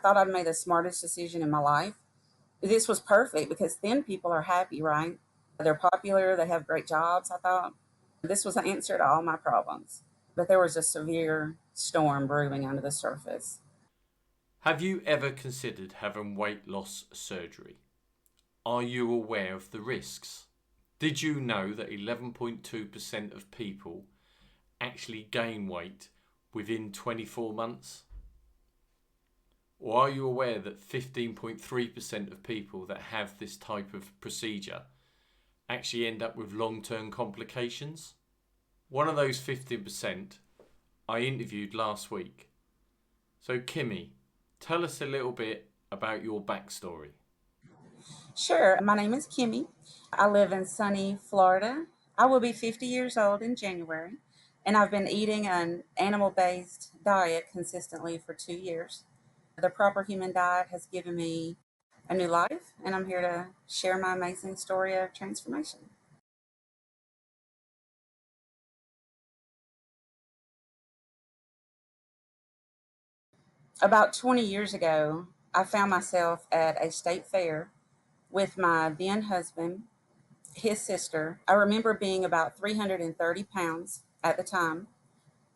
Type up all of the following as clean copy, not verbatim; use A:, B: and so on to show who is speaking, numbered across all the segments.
A: I thought I'd made the smartest decision in my life. This was perfect because thin people are happy, right? They're popular, they have great jobs, I thought. This was the answer to all my problems. But there was a severe storm brewing under the surface.
B: Have you ever considered having weight loss surgery? Are you aware of the risks? Did you know that 11.2% of people actually gain weight within 24 months? Or are you aware that 15.3% of people that have this type of procedure actually end up with long-term complications? One of those 15% I interviewed last week. So Kimmy, tell us a little bit about your backstory.
A: Sure, my name is Kimmy. I live in sunny Florida. I will be 50 years old in January, and I've been eating an animal based diet consistently for 2 years. The proper human diet has given me a new life, and I'm here to share my amazing story of transformation. About 20 years ago, I found myself at a state fair with my then husband, his sister. I remember being about 330 pounds at the time,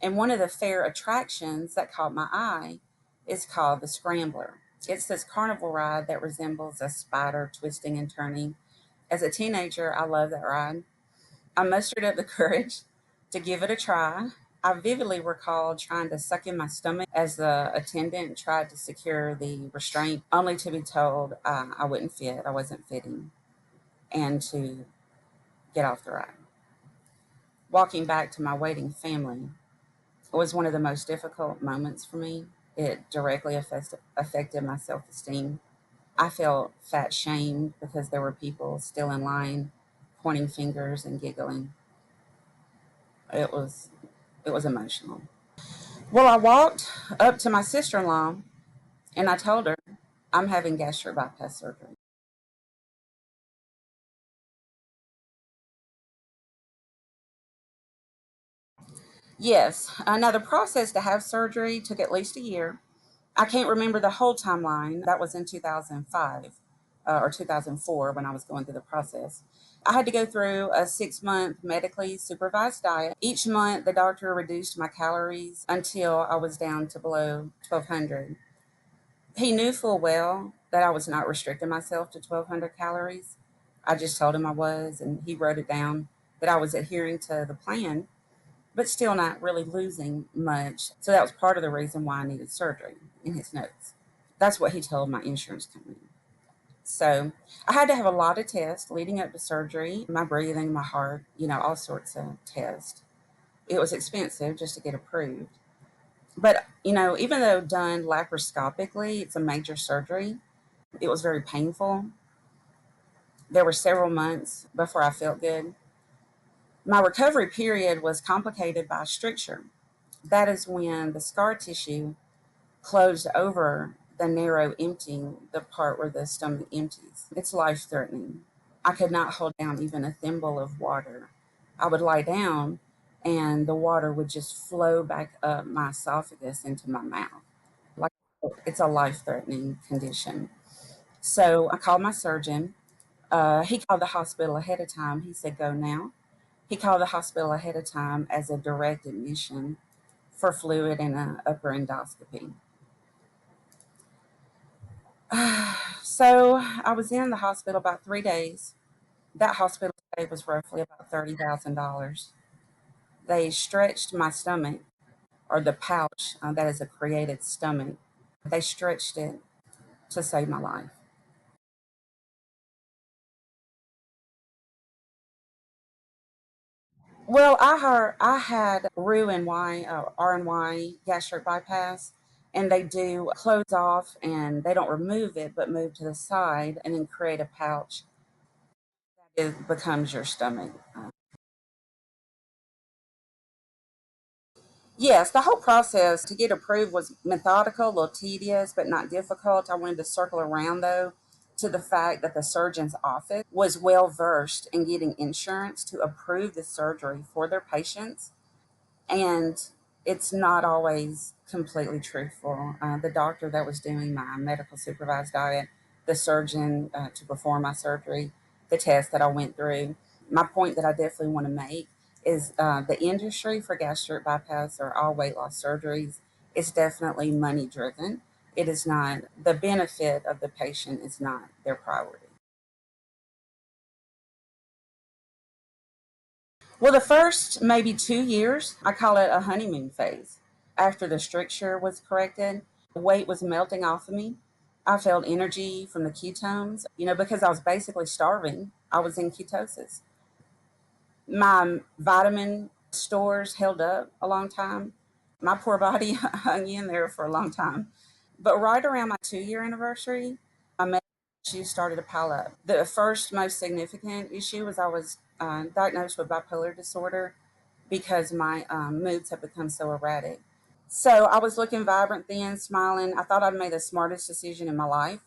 A: and one of the fair attractions that caught my eye is called the Scrambler. It's this carnival ride that resembles a spider twisting and turning. As a teenager, I loved that ride. I mustered up the courage to give it a try. I vividly recall trying to suck in my stomach as the attendant tried to secure the restraint, only to be told I wouldn't fit, I wasn't fitting, and to get off the ride. Walking back to my waiting family was one of the most difficult moments for me. It directly affected my self esteem. I felt fat shamed because there were people still in line pointing fingers and giggling. It was it was emotional. Well, I walked up to my sister-in-law and I told her I'm having gastric bypass surgery. Yes. Now the process to have surgery took at least a year. I can't remember the whole timeline. That was in 2005 or 2004 when I was going through the process. I had to go through a 6 month medically supervised diet. Each month, the doctor reduced my calories until I was down to below 1200. He knew full well that I was not restricting myself to 1200 calories. I just told him I was, and he wrote it down that I was adhering to the plan, but still not really losing much. So that was part of the reason why I needed surgery in his notes. That's what he told my insurance company. So I had to have a lot of tests leading up to surgery, my breathing, my heart, all sorts of tests. It was expensive just to get approved. But, even though done laparoscopically, it's a major surgery, it was very painful. There were several months before I felt good. My recovery period was complicated by stricture. That is when the scar tissue closed over the narrow emptying, the part where the stomach empties. It's life threatening. I could not hold down even a thimble of water. I would lie down and the water would just flow back up my esophagus into my mouth. Like it's a life threatening condition. So I called my surgeon. He called the hospital ahead of time. He said, go now. He called the hospital ahead of time as a direct admission for fluid and an upper endoscopy. So I was in the hospital about 3 days. That hospital stay was roughly about $30,000. They stretched my stomach, or the pouch that is a created stomach. They stretched it to save my life. Well, I had R and Y gastric bypass, and they do close off and they don't remove it, but move to the side and then create a pouch that becomes your stomach. Yes, the whole process to get approved was methodical, a little tedious, but not difficult. I wanted to circle around, though, to the fact that the surgeon's office was well versed in getting insurance to approve the surgery for their patients. And It's not always completely truthful. The doctor that was doing my medical supervised diet, the surgeon to perform my surgery, the test that I went through. My point that I definitely want to make is the industry for gastric bypass or all weight loss surgeries is definitely money driven. It is not the benefit of the patient is not their priority. Well, the first maybe 2 years, I call it a honeymoon phase. After the stricture was corrected, weight was melting off of me. I felt energy from the ketones, because I was basically starving. I was in ketosis. My vitamin stores held up a long time. My poor body hung in there for a long time. But right around my 2 year anniversary, my medical issues started to pile up. The first most significant issue was I was diagnosed with bipolar disorder because my moods have become so erratic. So I was looking vibrant then, smiling. I thought I'd made the smartest decision in my life.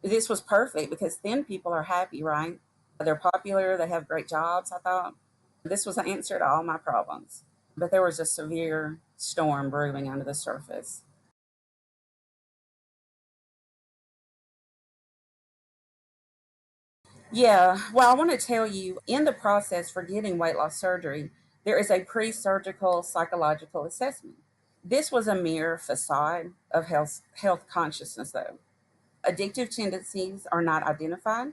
A: This was perfect because thin people are happy, right? They're popular, they have great jobs. I thought this was the answer to all my problems. But there was a severe storm brewing under the surface. Yeah, well, I want to tell you in the process for getting weight loss surgery, there is a pre surgical psychological assessment. This was a mere facade of health consciousness, though. Addictive tendencies are not identified,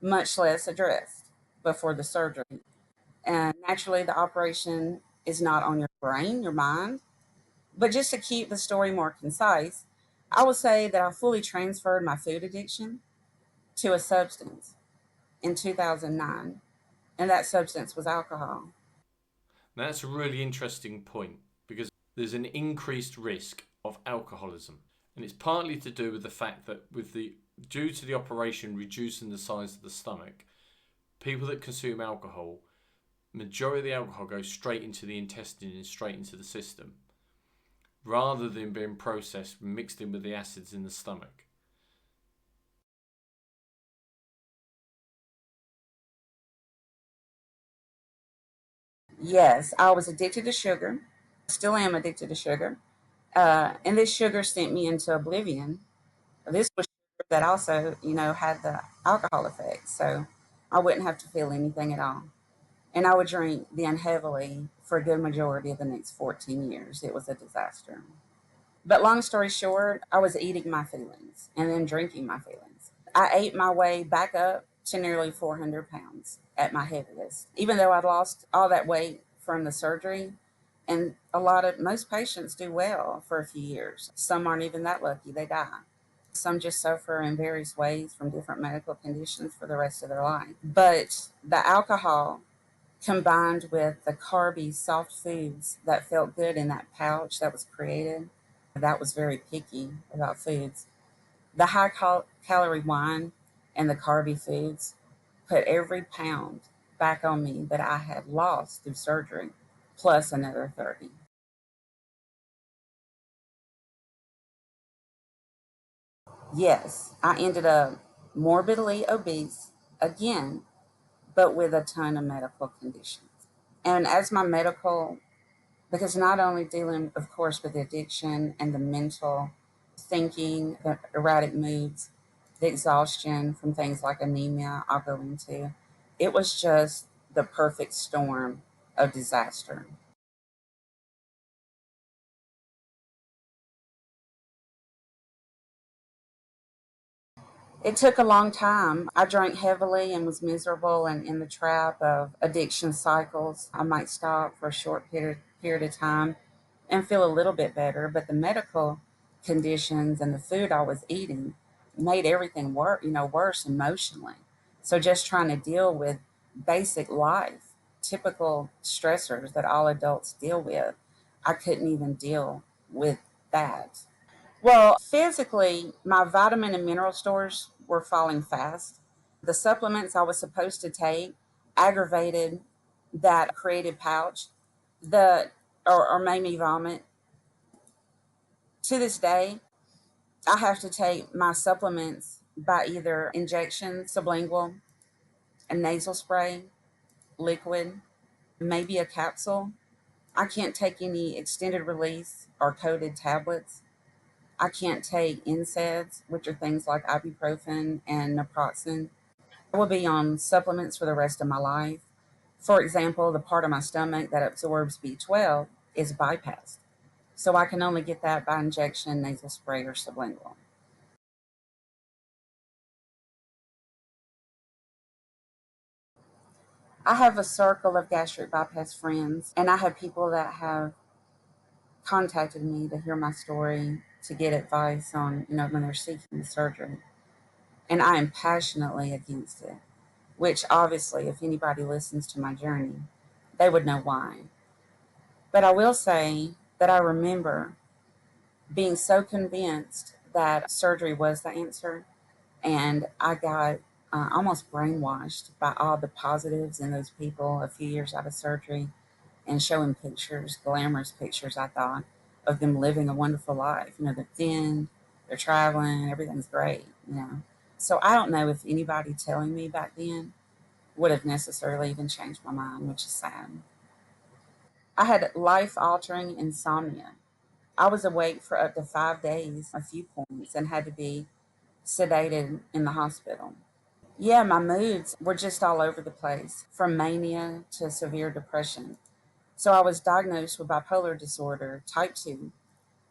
A: much less addressed before the surgery. And naturally, the operation is not on your brain, your mind. But just to keep the story more concise, I would say that I fully transferred my food addiction to a substance in 2009, and that substance was alcohol.
B: Now, that's a really interesting point because there's an increased risk of alcoholism, and it's partly to do with the fact that due to the operation reducing the size of the stomach, people that consume alcohol, majority of the alcohol goes straight into the intestine and straight into the system, rather than being processed and mixed in with the acids in the stomach.
A: Yes, I was addicted to sugar, still am addicted to sugar. And this sugar sent me into oblivion. This was sugar that also, had the alcohol effect. So I wouldn't have to feel anything at all. And I would drink then heavily for a good majority of the next 14 years. It was a disaster. But long story short, I was eating my feelings and then drinking my feelings. I ate my way back up to nearly 400 pounds at my heaviest, even though I'd lost all that weight from the surgery. And most patients do well for a few years. Some aren't even that lucky, they die. Some just suffer in various ways from different medical conditions for the rest of their life. But the alcohol combined with the carby soft foods that felt good in that pouch that was created, that was very picky about foods. The calorie wine and the carby foods put every pound back on me that I had lost through surgery, plus another 30. Yes, I ended up morbidly obese again, but with a ton of medical conditions. And as my medical because not only dealing, of course, with the addiction and the mental thinking, the erratic moods, the exhaustion from things like anemia, I'll go into, it was just the perfect storm of disaster. It took a long time. I drank heavily and was miserable and in the trap of addiction cycles. I might stop for a short period of time and feel a little bit better, but the medical conditions and the food I was eating made everything worse emotionally. So just trying to deal with basic life, typical stressors that all adults deal with, I couldn't even deal with that. Well, physically, my vitamin and mineral stores were falling fast. The supplements I was supposed to take aggravated that creative pouch, the or made me vomit. To this day, I have to take my supplements by either injection, sublingual, a nasal spray, liquid, maybe a capsule. I can't take any extended release or coated tablets. I can't take NSAIDs, which are things like ibuprofen and naproxen. I will be on supplements for the rest of my life. For example, the part of my stomach that absorbs B12 is bypassed. So I can only get that by injection, nasal spray, or sublingual. I have a circle of gastric bypass friends, and I have people that have contacted me to hear my story, to get advice on, when they're seeking the surgery. And I am passionately against it, which obviously, if anybody listens to my journey, they would know why. But I will say that I remember being so convinced that surgery was the answer, and I got almost brainwashed by all the positives in those people a few years out of surgery and showing pictures, glamorous pictures, I thought, of them living a wonderful life. They're thin, they're traveling, everything's great. So I don't know if anybody telling me back then would have necessarily even changed my mind, which is sad. I had life altering insomnia. I was awake for up to 5 days, a few points, and had to be sedated in the hospital. Yeah, my moods were just all over the place, from mania to severe depression. So I was diagnosed with bipolar disorder type 2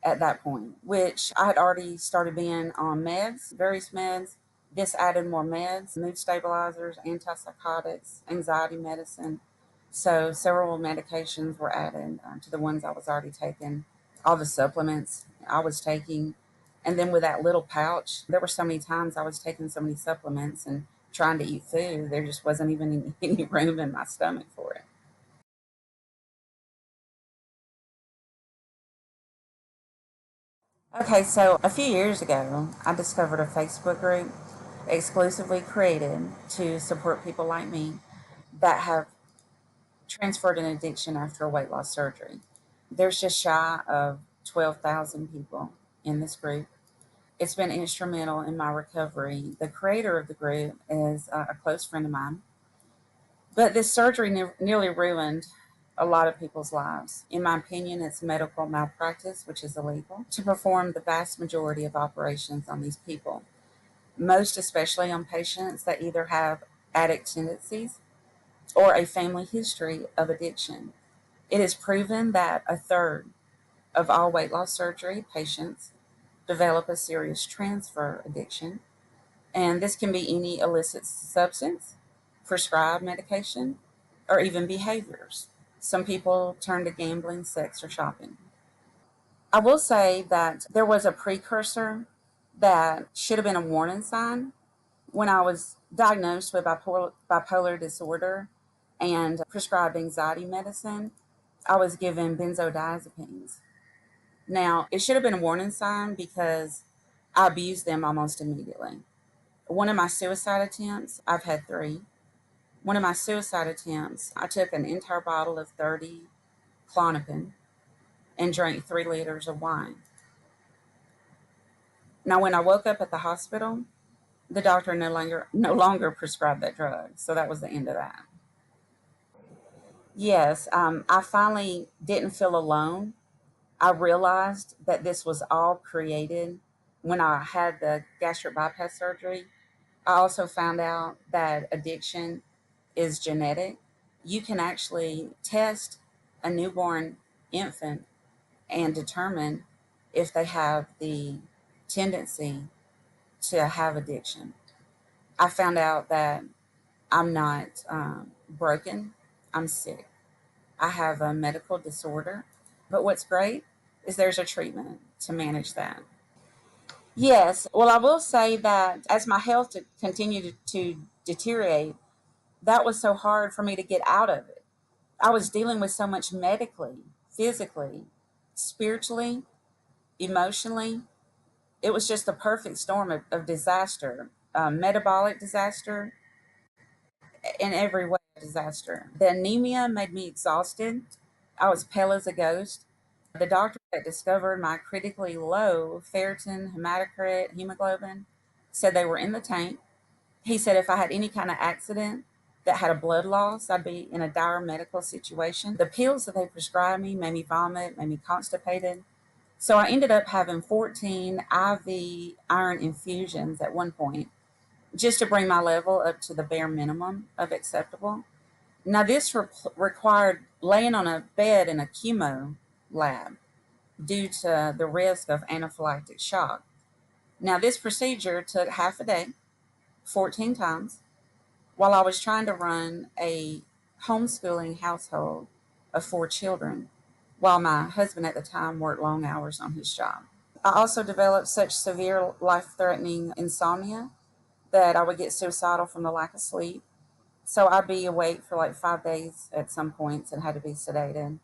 A: at that point, which I had already started being on meds, various meds. This added more meds, mood stabilizers, antipsychotics, anxiety medicine. So several medications were added to the ones I was already taking, all the supplements I was taking. And then with that little pouch, there were so many times I was taking so many supplements and trying to eat food, there just wasn't even any room in my stomach for it. Okay, so a few years ago, I discovered a Facebook group exclusively created to support people like me that have transferred an addiction after a weight loss surgery. There's just shy of 12,000 people in this group. It's been instrumental in my recovery. The creator of the group is a close friend of mine, but this surgery nearly ruined a lot of people's lives. In my opinion, it's medical malpractice, which is illegal, to perform the vast majority of operations on these people, most especially on patients that either have addict tendencies or a family history of addiction. It is proven that a third of all weight loss surgery patients develop a serious transfer addiction, and this can be any illicit substance, prescribed medication, or even behaviors. Some people turn to gambling, sex, or shopping. I will say that there was a precursor that should have been a warning sign. When I was diagnosed with bipolar disorder and prescribed anxiety medicine, I was given benzodiazepines. Now, it should have been a warning sign because I abused them almost immediately. One of my suicide attempts, I've had three. One of my suicide attempts, I took an entire bottle of 30 Clonopin and drank 3 liters of wine. Now, when I woke up at the hospital, the doctor no longer prescribed that drug, so that was the end of that. Yes, I finally didn't feel alone. I realized that this was all created when I had the gastric bypass surgery. I also found out that addiction is genetic. You can actually test a newborn infant and determine if they have the tendency to have addiction. I found out that I'm not broken, I'm sick. I have a medical disorder. But what's great is there's a treatment to manage that. Yes, well, I will say that as my health continued to deteriorate, that was so hard for me to get out of it. I was dealing with so much medically, physically, spiritually, emotionally. It was just a perfect storm of disaster, metabolic disaster, in every way a disaster. The anemia made me exhausted. I was pale as a ghost. The doctor that discovered my critically low ferritin, hematocrit, hemoglobin said they were in the tank. He said if I had any kind of accident, that had a blood loss. I'd be in a dire medical situation. The pills that they prescribed me made me vomit, made me constipated. So I ended up having 14 IV iron infusions at one point just to bring my level up to the bare minimum of acceptable. Now, this required laying on a bed in a chemo lab due to the risk of anaphylactic shock. Now, this procedure took half a day, 14 times, while I was trying to run a homeschooling household of 4 children, while my husband at the time worked long hours on his job. I also developed such severe life threatening insomnia that I would get suicidal from the lack of sleep. So I'd be awake for like 5 days at some points and had to be sedated.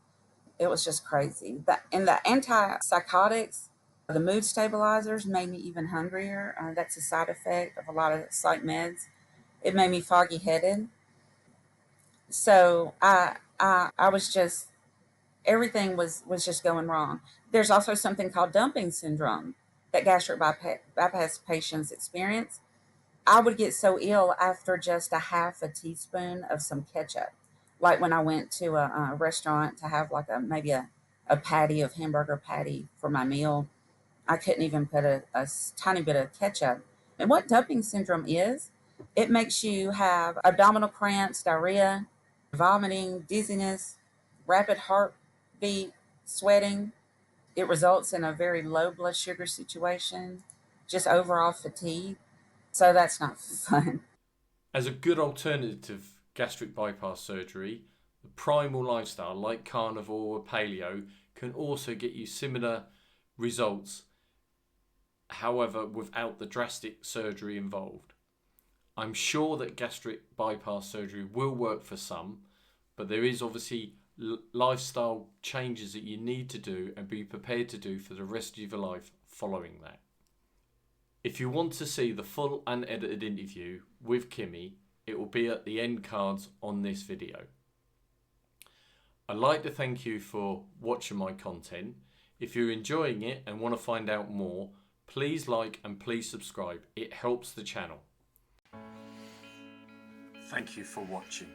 A: It was just crazy. And the antipsychotics, the mood stabilizers made me even hungrier. That's a side effect of a lot of psych meds. It made me foggy headed. So I was just, everything was just going wrong. There's also something called dumping syndrome that gastric bypass patients experience. I would get so ill after just a half a teaspoon of some ketchup. Like when I went to a restaurant to have like maybe a patty of hamburger patty for my meal, I couldn't even put a tiny bit of ketchup. And what dumping syndrome is, it makes you have abdominal cramps, diarrhea, vomiting, dizziness, rapid heartbeat, sweating. It results in a very low blood sugar situation, just overall fatigue. So that's not fun.
B: As a good alternative gastric bypass surgery, the primal lifestyle like carnivore or paleo can also get you similar results, however, without the drastic surgery involved. I'm sure that gastric bypass surgery will work for some, but there is obviously lifestyle changes that you need to do and be prepared to do for the rest of your life following that. If you want to see the full unedited interview with Kimmy, it will be at the end cards on this video. I'd like to thank you for watching my content. If you're enjoying it and want to find out more, please like and please subscribe. It helps the channel. Thank you for watching.